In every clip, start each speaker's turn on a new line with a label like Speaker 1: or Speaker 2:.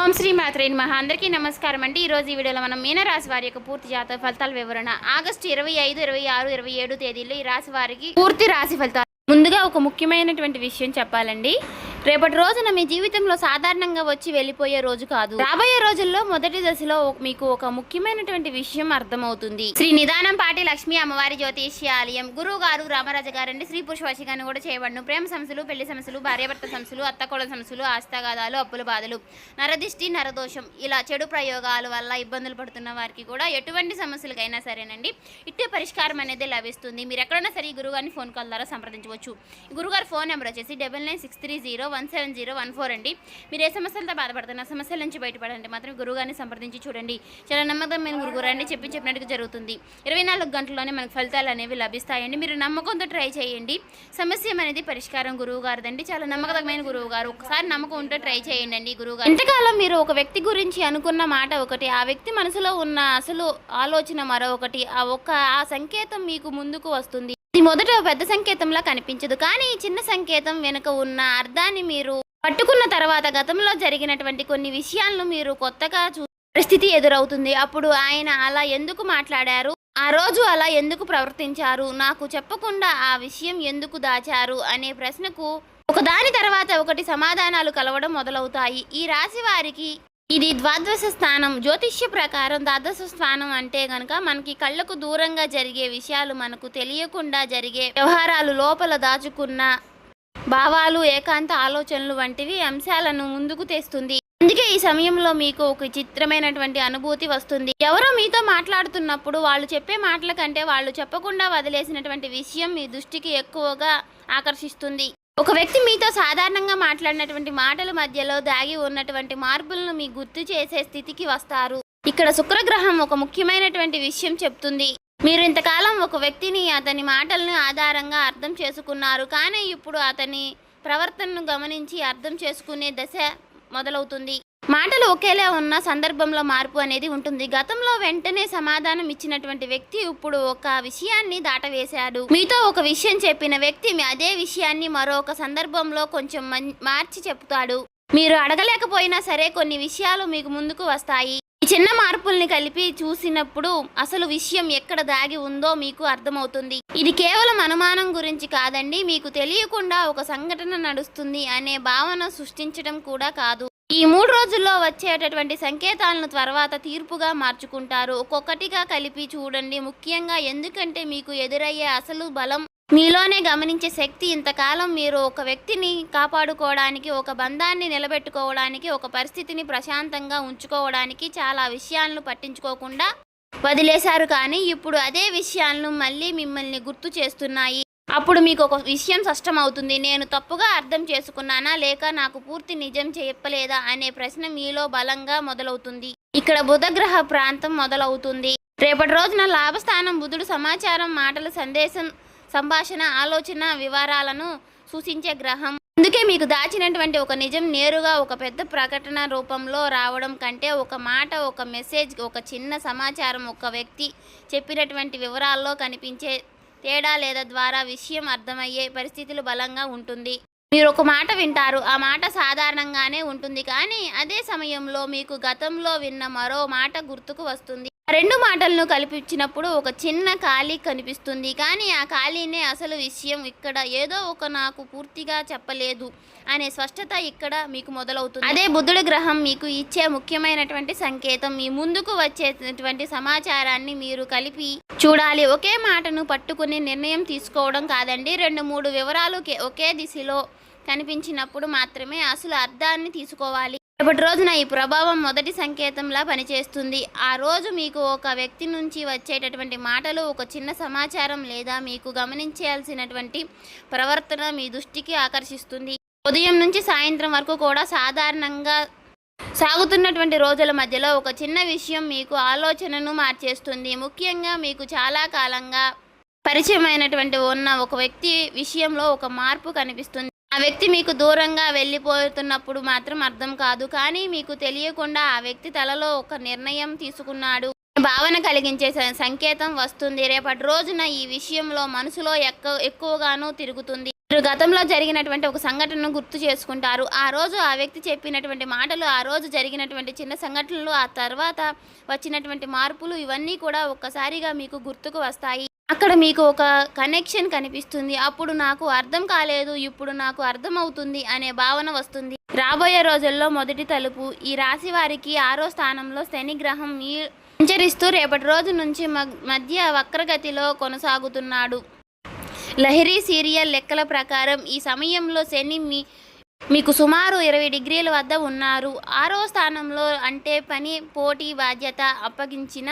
Speaker 1: ఓం శ్రీ మాత్రే నమః. అందరికీ నమస్కారం అండి. ఈరోజు ఈ వీడియోలో మనం మీనరాశి వారి యొక్క పూర్తి జాతక ఫలితాల వివరణ ఆగస్టు 25, 26, 27 తేదీల్లో ఈ రాశి వారికి పూర్తి రాశి ఫలితాలు. ముందుగా ఒక ముఖ్యమైనటువంటి విషయం చెప్పాలండి. రేపటి రోజున మీ జీవితంలో సాధారణంగా వచ్చి వెళ్ళిపోయే రోజు కాదు. రాబోయే రోజుల్లో మొదటి దశలో మీకు ఒక ముఖ్యమైనటువంటి విషయం అర్థమవుతుంది. శ్రీ నిదానం పాటి లక్ష్మీ అమ్మవారి జ్యోతిష్యాలయం గురువు గారు రామరాజు గారండి. స్త్రీ పురుష వశీకరణ కూడా చేయబడును. ప్రేమ సమస్యలు, పెళ్లి సమస్యలు, భార్యాభర్త సమస్యలు, అత్తకోడల సమస్యలు, ఆస్తాగాదాలు, అప్పుల బాధలు, నరదిష్టి, నరదోషం, ఇలా చెడు ప్రయోగాల వల్ల ఇబ్బందులు పడుతున్న వారికి కూడా ఎటువంటి సమస్యలకైనా సరేనండి ఇట్టే పరిష్కారం అనేది లభిస్తుంది. మీరు ఎక్కడైనా సరే ఈ గురుగారిని ఫోన్ కాల్ ద్వారా సంప్రదించవచ్చు. గురుగారు ఫోన్ నెంబర్ వచ్చేసి 9963017014 అండి. మీరు ఏ సమస్యలతో బాధపడుతున్న సమస్యల నుంచి బయటపడండి మాత్రం గురుగారిని సంప్రదించి చూడండి. చాలా నమ్మకమైన గురుగారు అండి. చెప్పినట్టుగా జరుగుతుంది. 24 గంటల్లోనే మనకు ఫలితాలు అనేవి లభిస్తాయండి. మీరు నమ్మకంతో ట్రై చేయండి. సమస్య అనేది పరిష్కారం గురువు గారిదండి. చాలా నమ్మకమైన గురువు గారు. ఒకసారి నమ్మకం ఉంటే ట్రై చేయండి అండి గురువుగారు. ఇంతకాలం మీరు ఒక వ్యక్తి గురించి అనుకున్న మాట ఒకటి, ఆ వ్యక్తి మనసులో ఉన్న అసలు ఆలోచన మరొకటి. ఆ సంకేతం మీకు ముందుకు వస్తుంది. ఇది మొదట పెద్ద సంకేతంలా కనిపించదు, కానీ ఈ చిన్న సంకేతం వెనుక ఉన్న అర్థాన్ని మీరు పట్టుకున్న తర్వాత గతంలో జరిగినటువంటి కొన్ని విషయాలను మీరు కొత్తగా పరిస్థితి ఎదురవుతుంది. అప్పుడు ఆయన అలా ఎందుకు మాట్లాడారు, ఆ రోజు అలా ఎందుకు ప్రవర్తించారు, నాకు చెప్పకుండా ఆ విషయం ఎందుకు దాచారు అనే ప్రశ్నకు ఒకదాని తర్వాత ఒకటి సమాధానాలు కలవడం మొదలవుతాయి. ఈ రాశి వారికి ఇది ద్వాదశ స్థానం. జ్యోతిష్య ప్రకారం ద్వాదశ స్థానం అంటే గనక మనకి కళ్ళకు దూరంగా జరిగే విషయాలు, మనకు తెలియకుండా జరిగే వ్యవహారాలు, లోపల దాచుకున్న భావాలు, ఏకాంత ఆలోచనలు వంటివి అంశాలను ముందుకు తెస్తుంది. అందుకే ఈ సమయంలో మీకు ఒక చిత్రమైనటువంటి అనుభూతి వస్తుంది. ఎవరో మీతో మాట్లాడుతున్నప్పుడు వాళ్ళు చెప్పే మాటల కంటే వాళ్ళు చెప్పకుండా వదిలేసినటువంటి విషయం మీ దృష్టికి ఎక్కువగా ఆకర్షిస్తుంది. ఒక వ్యక్తి మీతో సాధారణంగా మాట్లాడినటువంటి మాటల మధ్యలో దాగి ఉన్నటువంటి మార్పులను మీ గుర్తు చేసే స్థితికి వస్తారు. ఇక్కడ శుక్రగ్రహం ఒక ముఖ్యమైనటువంటి విషయం చెప్తుంది. మీరు ఇంతకాలం ఒక వ్యక్తిని, అతని మాటలను ఆధారంగా అర్థం చేసుకున్నారు, కానీ ఇప్పుడు అతని ప్రవర్తనను గమనించి అర్థం చేసుకునే దశ మొదలవుతుంది. మాటలు ఒకేలా ఉన్న సందర్భంలో మార్పు అనేది ఉంటుంది. గతంలో వెంటనే సమాధానం ఇచ్చినటువంటి వ్యక్తి ఇప్పుడు ఒక విషయాన్ని దాటవేశాడు. మీతో ఒక విషయం చెప్పిన వ్యక్తి అదే విషయాన్ని మరొక సందర్భంలో కొంచెం మార్చి చెప్తాడు. మీరు అడగలేకపోయినా సరే కొన్ని విషయాలు మీకు ముందుకు వస్తాయి. ఈ చిన్న మార్పుల్ని కలిపి చూసినప్పుడు అసలు విషయం ఎక్కడ దాగి ఉందో మీకు అర్థమవుతుంది. ఇది కేవలం అనుమానం గురించి కాదండి, మీకు తెలియకుండా ఒక సంఘటన నడుస్తుంది అనే భావన సృష్టించడం కూడా కాదు. ఈ 3 రోజుల్లో వచ్చేటటువంటి సంకేతాలను తర్వాత తీర్పుగా మార్చుకుంటారు. ఒక్కొక్కటిగా కలిపి చూడండి. ముఖ్యంగా ఎందుకంటే మీకు ఎదురయ్యే అసలు బలం మీలోనే గమనించే శక్తి. ఇంతకాలం మీరు ఒక వ్యక్తిని కాపాడుకోవడానికి, ఒక బంధాన్ని నిలబెట్టుకోవడానికి, ఒక పరిస్థితిని ప్రశాంతంగా ఉంచుకోవడానికి చాలా విషయాలను పట్టించుకోకుండా వదిలేశారు. కానీ ఇప్పుడు అదే విషయాలను మళ్ళీ మిమ్మల్ని గుర్తు చేస్తున్నాయి. అప్పుడు మీకు ఒక విషయం స్పష్టమవుతుంది. నేను తప్పుగా అర్థం చేసుకున్నానా, లేక నాకు పూర్తి నిజం చెప్పలేదా అనే ప్రశ్న మీలో బలంగా మొదలవుతుంది. ఇక్కడ బుధగ్రహ ప్రాంతం మొదలవుతుంది. రేపటి రోజున లాభస్థానం బుధుడు సమాచారం, మాటల, సందేశం, సంభాషణ, ఆలోచన, వివరాలను సూచించే గ్రహం. అందుకే మీకు దాచినటువంటి ఒక నిజం నేరుగా ఒక పెద్ద ప్రకటన రూపంలో రావడం కంటే ఒక మాట, ఒక మెసేజ్, ఒక చిన్న సమాచారం, ఒక వ్యక్తి చెప్పినటువంటి వివరాల్లో కనిపించే తేడా లేదా ద్వారా విషయం అర్థమయ్యే పరిస్థితులు బలంగా ఉంటుంది. మీరు ఒక మాట వింటారు, ఆ మాట సాధారణంగానే ఉంటుంది, కానీ అదే సమయంలో మీకు గతంలో విన్న మరో మాట గుర్తుకు వస్తుంది. 2 మాటలను కలిపించినప్పుడు ఒక చిన్న ఖాళీ కనిపిస్తుంది, కానీ ఆ ఖాళీనే అసలు విషయం. ఇక్కడ ఏదో ఒక నాకు పూర్తిగా చెప్పలేదు అనే స్పష్టత ఇక్కడ మీకు మొదలవుతుంది. అదే బుధుడి గ్రహం మీకు ఇచ్చే ముఖ్యమైనటువంటి సంకేతం. మీ ముందుకు వచ్చేటువంటి సమాచారాన్ని మీరు కలిపి చూడాలి. ఒకే మాటను పట్టుకుని నిర్ణయం తీసుకోవడం కాదండి. 2-3 వివరాలు ఒకే దిశలో కనిపించినప్పుడు మాత్రమే అసలు అర్థాన్ని తీసుకోవాలి. రేపటి రోజున ఈ ప్రభావం మొదటి సంకేతంలా పనిచేస్తుంది. ఆ రోజు మీకు ఒక వ్యక్తి నుంచి వచ్చేటటువంటి మాటలు, ఒక చిన్న సమాచారం లేదా మీకు గమనించాల్సినటువంటి ప్రవర్తన మీ దృష్టికి ఆకర్షిస్తుంది. ఉదయం నుంచి సాయంత్రం వరకు కూడా సాధారణంగా సాగుతున్నటువంటి రోజుల మధ్యలో ఒక చిన్న విషయం మీకు ఆలోచనను మార్చేస్తుంది. ముఖ్యంగా మీకు చాలా కాలంగా పరిచయమైనటువంటి ఉన్న ఒక వ్యక్తి విషయంలో ఒక మార్పు కనిపిస్తుంది. ఆ వ్యక్తి మీకు దూరంగా వెళ్ళిపోతున్నప్పుడు మాత్రం అర్థం కాదు, కానీ మీకు తెలియకుండా ఆ వ్యక్తి తలలో ఒక నిర్ణయం తీసుకున్నాడు భావన కలిగించే సంకేతం వస్తుంది. రేపటి రోజున ఈ విషయంలో మనసులో ఎక్కువగానూ తిరుగుతుంది. మీరు గతంలో జరిగినటువంటి ఒక సంఘటనను గుర్తు చేసుకుంటారు. ఆ రోజు ఆ వ్యక్తి చెప్పినటువంటి మాటలు, ఆ రోజు జరిగినటువంటి చిన్న సంఘటనలు, ఆ తర్వాత వచ్చినటువంటి మార్పులు ఇవన్నీ కూడా ఒక్కసారిగా మీకు గుర్తుకు వస్తాయి. అక్కడ మీకు ఒక కనెక్షన్ కనిపిస్తుంది. అప్పుడు నాకు అర్థం కాలేదు, ఇప్పుడు నాకు అర్థమవుతుంది అనే భావన వస్తుంది. రాబోయే రోజుల్లో మొదటి తలుపు. ఈ రాశి వారికి 6వ స్థానంలో శని గ్రహం సంచరిస్తూ రేపటి రోజు నుంచి మధ్య వక్రగతిలో కొనసాగుతున్నాడు. లహరి సీరియల్ లెక్కల ప్రకారం ఈ సమయంలో శని మీకు సుమారు 20 డిగ్రీల వద్ద ఉన్నారు. 6వ స్థానంలో అంటే పని, పోటీ, బాధ్యత, అప్పగించిన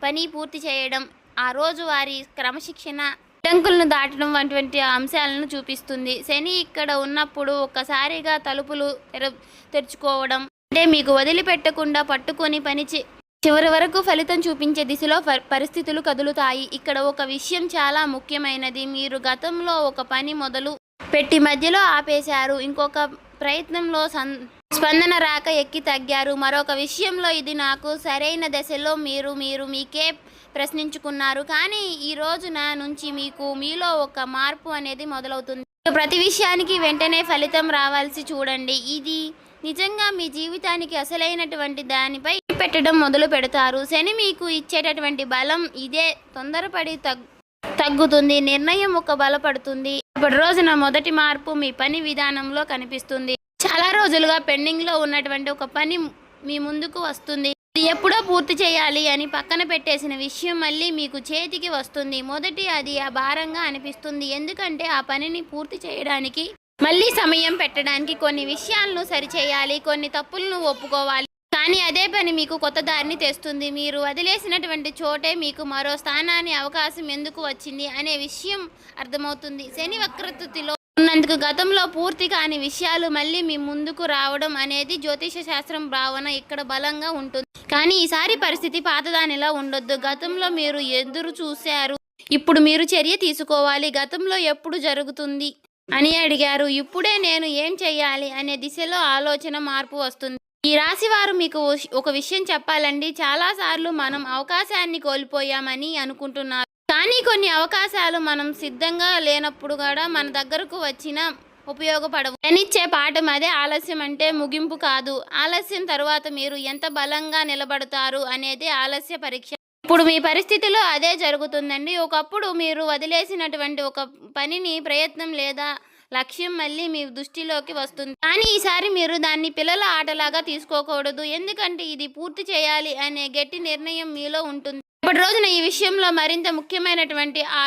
Speaker 1: పని పూర్తి చేయడం, ఆ రోజు వారి క్రమశిక్షణ, అడ్డంకులను దాటడం వంటి అంశాలను చూపిస్తుంది. శని ఇక్కడ ఉన్నప్పుడు ఒక్కసారిగా తలుపులు తెరుచుకోవడం అంటే మీకు వదిలిపెట్టకుండా పట్టుకొని చివరి వరకు ఫలితం చూపించే దిశలో పరిస్థితులు కదులుతాయి. ఇక్కడ ఒక విషయం చాలా ముఖ్యమైనది. మీరు గతంలో ఒక పని మొదలు పెట్టి మధ్యలో ఆపేశారు. ఇంకొక ప్రయత్నంలో స్పందన రాక ఎక్కి తగ్గారు. మరొక విషయంలో ఇది నాకు సరైన దశలో మీకే ప్రశ్నించుకున్నారు. కానీ ఈ రోజున నుంచి మీలో ఒక మార్పు అనేది మొదలవుతుంది. ప్రతి విషయానికి వెంటనే ఫలితం రావాల్సి చూడండి. ఇది నిజంగా మీ జీవితానికి అసలైనటువంటి దానిపై పెట్టడం మొదలు పెడతారు. శని మీకు ఇచ్చేటటువంటి బలం ఇదే. తొందరపడి తగ్గుతుంది. నిర్ణయం ఒక బలపడుతుంది. ఇప్పటి రోజున మొదటి మార్పు మీ పని విధానంలో కనిపిస్తుంది. చాలా రోజులుగా పెండింగ్లో ఉన్నటువంటి ఒక పని మీ ముందుకు వస్తుంది. ఇది ఎప్పుడో పూర్తి చేయాలి అని పక్కన పెట్టేసిన విషయం మళ్ళీ మీకు చేతికి వస్తుంది. మొదటి అది భారంగా అనిపిస్తుంది. ఎందుకంటే ఆ పనిని పూర్తి చేయడానికి మళ్ళీ సమయం పెట్టడానికి కొన్ని విషయాలను సరిచేయాలి, కొన్ని తప్పులను ఒప్పుకోవాలి. కానీ అదే పని మీకు కొత్త దారిని తెస్తుంది. మీరు వదిలేసినటువంటి చోటే మీకు మరో స్థానాన్ని అవకాశం ఎందుకు వచ్చింది అనే విషయం అర్థమవుతుంది. శని వక్రతలో ఉన్నందుకు గతంలో పూర్తి కాని విషయాలు మళ్ళీ మీ ముందుకు రావడం అనేది జ్యోతిష శాస్త్రం భావన ఇక్కడ బలంగా ఉంటుంది. కానీ ఈసారి పరిస్థితి పాతదానిలా ఉండొద్దు. గతంలో మీరు ఎదురు చూశారు, ఇప్పుడు మీరు చర్య తీసుకోవాలి. గతంలో ఎప్పుడు జరుగుతుంది అని అడిగారు, ఇప్పుడే నేను ఏం చెయ్యాలి అనే దిశలో ఆలోచన మార్పు వస్తుంది. ఈ రాశి వారు మీకు ఒక విషయం చెప్పాలండి. చాలాసార్లు మనం అవకాశాన్ని కోల్పోయామని అనుకుంటున్నారు. కానీ కొన్ని అవకాశాలు మనం సిద్ధంగా లేనప్పుడు కూడా మన దగ్గరకు వచ్చినా ఉపయోగపడవు. శనిచ్చే పాఠం అదే. ఆలస్యం అంటే ముగింపు కాదు. ఆలస్యం తరువాత మీరు ఎంత బలంగా నిలబడతారు అనేది ఆలస్య పరీక్ష. ఇప్పుడు మీ పరిస్థితిలో అదే జరుగుతుందండి. ఒకప్పుడు మీరు వదిలేసినటువంటి ఒక పనిని, ప్రయత్నం లేదా లక్ష్యం మళ్ళీ మీ దృష్టిలోకి వస్తుంది. కానీ ఈసారి మీరు దాన్ని పిల్లల ఆటలాగా తీసుకోకూడదు. ఎందుకంటే ఇది పూర్తి చేయాలి అనే గట్టి నిర్ణయం మీలో ఉంటుంది. ఇప్పటి రోజున ఈ విషయంలో మరింత ముఖ్యమైనటువంటి ఆ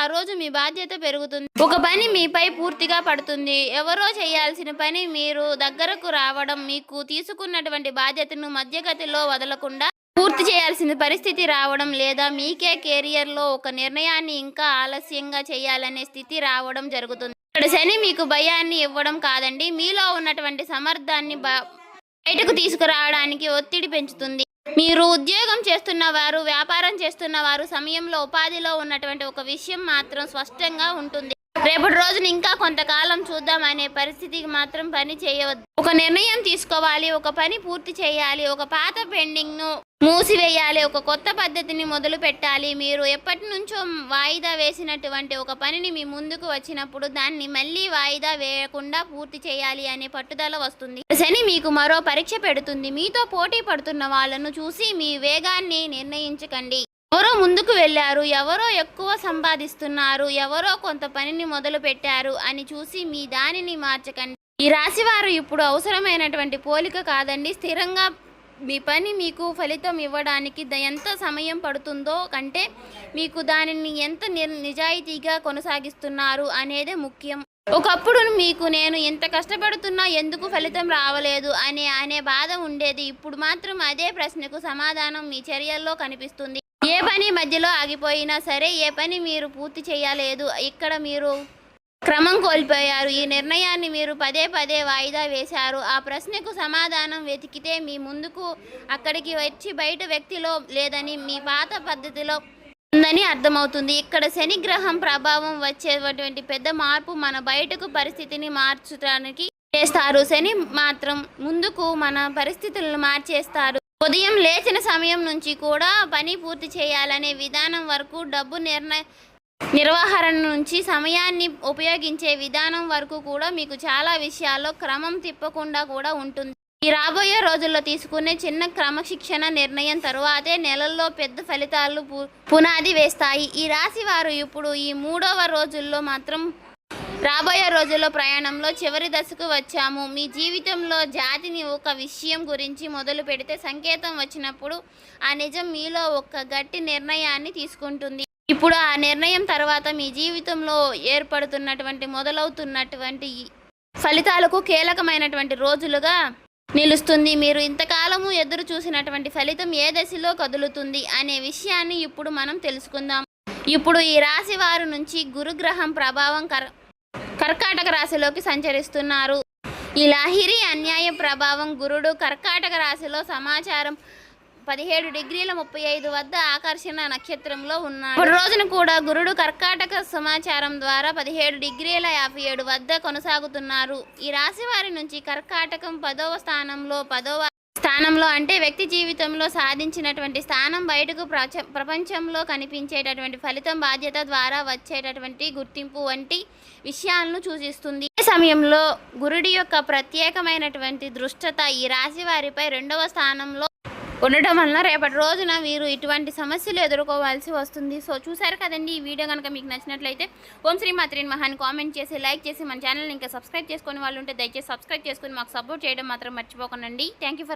Speaker 1: రోజు మీ బాధ్యత పెరుగుతుంది. ఒక పని మీపై పూర్తిగా పడుతుంది. ఎవరో చేయాల్సిన పని మీరు దగ్గరకు రావడం, మీకు తీసుకున్నటువంటి బాధ్యతను మధ్యగతిలో వదలకుండా పూర్తి చేయాల్సిన పరిస్థితి రావడం, లేదా మీకే కెరియర్లో ఒక నిర్ణయాన్ని ఇంకా ఆలస్యంగా చేయాలనే స్థితి రావడం జరుగుతుంది. ఇక్కడ శని మీకు భయాన్ని ఇవ్వడం కాదండి, మీలో ఉన్నటువంటి సమర్థాన్ని బయటకు తీసుకురావడానికి ఒత్తిడి పెంచుతుంది. మీరు ఉద్యోగం చేస్తున్నవారు, వ్యాపారం చేస్తున్నవారు సమయంలో ఉపాధిలో ఉన్నటువంటి ఒక విషయం మాత్రం స్పష్టంగా ఉంటుంది. రేపటి రోజున ఇంకా కొంతకాలం చూద్దాం అనే పరిస్థితికి మాత్రం పని చేయవద్దు. ఒక నిర్ణయం తీసుకోవాలి. ఒక పని పూర్తి చేయాలి. ఒక పాత పెండింగ్ను మూసివేయాలి. ఒక కొత్త పద్ధతిని మొదలు పెట్టాలి. మీరు ఎప్పటి నుంచో వాయిదా వేసినటువంటి ఒక పనిని మీ ముందుకు వచ్చినప్పుడు దాన్ని మళ్ళీ వాయిదా వేయకుండా పూర్తి చేయాలి అనే పట్టుదల వస్తుంది. శని మీకు మరో పరీక్ష పెడుతుంది. మీతో పోటీ పడుతున్న వాళ్ళను చూసి మీ వేగాన్ని నిర్ణయించకండి. ఎవరో ముందుకు వెళ్ళారు, ఎవరో ఎక్కువ సంపాదిస్తున్నారు, ఎవరో కొంత పనిని మొదలు పెట్టారు అని చూసి మీ దానిని మార్చకండి. ఈ రాశివారు ఇప్పుడు అవసరమైనటువంటి పోలిక కాదండి. స్థిరంగా మీ పని మీకు ఫలితం ఇవ్వడానికి ఎంత సమయం పడుతుందో కంటే మీకు దానిని ఎంత నిజాయితీగా కొనసాగిస్తున్నారు అనేదే ముఖ్యం. ఒకప్పుడు మీకు నేను ఎంత కష్టపడుతున్నా ఎందుకు ఫలితం రావలేదు అనే బాధ ఉండేది. ఇప్పుడు మాత్రం అదే ప్రశ్నకు సమాధానం మీ చర్యల్లో కనిపిస్తుంది. ఏ పని మధ్యలో ఆగిపోయినా సరే, ఏ పని మీరు పూర్తి చేయలేదు, ఇక్కడ మీరు క్రమం కోల్పోయారు, ఈ నిర్ణయాన్ని మీరు పదే వాయిదా వేశారు, ఆ ప్రశ్నకు సమాధానం వెతికితే మీ ముందుకు అక్కడికి వచ్చి బయట వ్యక్తిలో లేదని మీ పాత పద్ధతిలో ఉందని అర్థమవుతుంది. ఇక్కడ శని గ్రహం ప్రభావం వచ్చేటువంటి పెద్ద మార్పు మన బయటకు పరిస్థితిని మార్చడానికి చేస్తారు. శని మాత్రం ముందుకు మన పరిస్థితులను మార్చేస్తారు. ఉదయం లేచిన సమయం నుంచి కూడా పని పూర్తి చేయాలనే విధానం వరకు, డబ్బు నిర్వహణ నుంచి సమయాన్ని ఉపయోగించే విధానం వరకు కూడా మీకు చాలా విషయాల్లో క్రమం తిప్పకుండా కూడా ఉంటుంది. ఈ రాబోయే రోజుల్లో తీసుకునే చిన్న క్రమశిక్షణ నిర్ణయం తరువాతే నెలల్లో పెద్ద ఫలితాలు పునాది వేస్తాయి. ఈ రాశి వారు ఇప్పుడు ఈ 3వ రోజుల్లో మాత్రం రాబోయే రోజుల్లో ప్రయాణంలో చివరి దశకు వచ్చాము. మీ జీవితంలో జాతిని ఒక విషయం గురించి మొదలు పెడితే సంకేతం వచ్చినప్పుడు ఆ నిజం మీలో ఒక గట్టి నిర్ణయాన్ని తీసుకుంటుంది. ఇప్పుడు ఆ నిర్ణయం తర్వాత మీ జీవితంలో మొదలవుతున్నటువంటి ఫలితాలకు కీలకమైనటువంటి రోజులుగా నిలుస్తుంది. మీరు ఇంతకాలము ఎదురు చూసినటువంటి ఫలితం ఏ దశలో కదులుతుంది అనే విషయాన్ని ఇప్పుడు మనం తెలుసుకుందాం. ఇప్పుడు ఈ రాశి వారు నుంచి గురుగ్రహం ప్రభావం కర్కాటక రాశిలోకి సంచరిస్తున్నారు. ఈ లాహిరి అన్యాయ ప్రభావం గురుడు కర్కాటక రాశిలో సమాచారం 17°35 వద్ద ఆకర్షణ నక్షత్రంలో ఉన్నాడు. ఇప్పుడు రోజున కూడా గురుడు కర్కాటక సమాచారం ద్వారా 17°57 వద్ద కొనసాగుతున్నారు. ఈ రాశి వారి నుంచి కర్కాటకం 10వ స్థానంలో అంటే వ్యక్తి జీవితంలో సాధించినటువంటి స్థానం బయటకు ప్రపంచంలో కనిపించేటటువంటి ఫలితం బాధ్యత ద్వారా వచ్చేటటువంటి గుర్తింపు వంటి విషయాలను సూచిస్తుంది. ఈ సమయంలో గురుడి యొక్క ప్రత్యేకమైనటువంటి దృష్టత ఈ రాశి వారిపై 2వ స్థానంలో ఉండటం వలన రేపటి రోజున వీరు ఇటువంటి సమస్యలు ఎదుర్కోవాల్సి వస్తుంది. సో చూసారు కదండి, ఈ వీడియో కనుక మీకు నచ్చినట్లయితే ఓం శ్రీ మాత్రే నమః అని కామెంట్ చేసి లైక్ చేసి మన ఛానల్ని ఇంకా సబ్స్క్రైబ్ చేసుకునే వాళ్ళు ఉంటే దయచేసి సబ్స్క్రైబ్ చేసుకుని మాకు సపోర్ట్ చేయడం మాత్రం మర్చిపోకండి. Thank you for